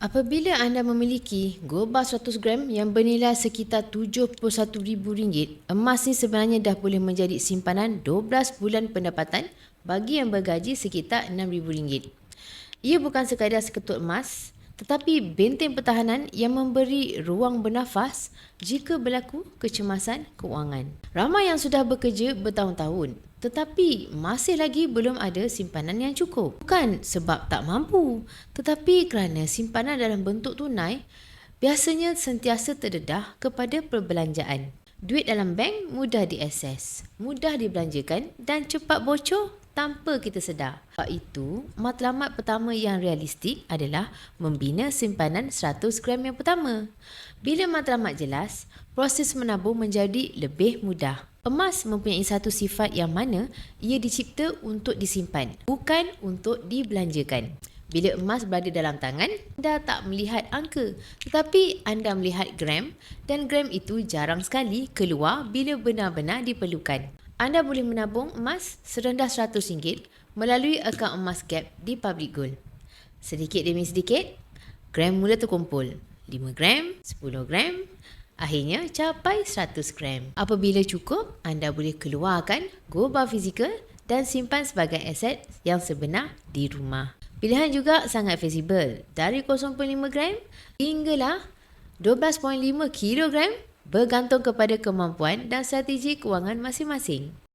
Apabila anda memiliki gold bar 100 gram yang bernilai sekitar RM71,000, emas ni sebenarnya dah boleh menjadi simpanan 12 bulan pendapatan bagi yang bergaji sekitar RM6,000. Ia bukan sekadar seketut emas, tetapi benteng pertahanan yang memberi ruang bernafas jika berlaku kecemasan keuangan. Ramai yang sudah bekerja bertahun-tahun, tetapi masih lagi belum ada simpanan yang cukup. Bukan sebab tak mampu, tetapi kerana simpanan dalam bentuk tunai biasanya sentiasa terdedah kepada perbelanjaan. Duit dalam bank mudah diakses, mudah dibelanjakan dan cepat bocor tanpa kita sedar. Sebab itu, matlamat pertama yang realistik adalah membina simpanan 100 gram yang pertama. Bila matlamat jelas, proses menabung menjadi lebih mudah. Emas mempunyai satu sifat yang mana ia dicipta untuk disimpan, bukan untuk dibelanjakan. Bila emas berada dalam tangan, anda tak melihat angka, tetapi anda melihat gram dan gram itu jarang sekali keluar bila benar-benar diperlukan. Anda boleh menabung emas serendah RM100 melalui akaun emas Gap di Public Gold. Sedikit demi sedikit, gram mula terkumpul. 5 gram, 10 gram, akhirnya capai 100 gram. Apabila cukup, anda boleh keluarkan gold bar fizikal dan simpan sebagai aset yang sebenar di rumah. Pilihan juga sangat fleksibel, dari 0.5 gram hinggalah 12.5 kilogram bergantung kepada kemampuan dan strategi kewangan masing-masing.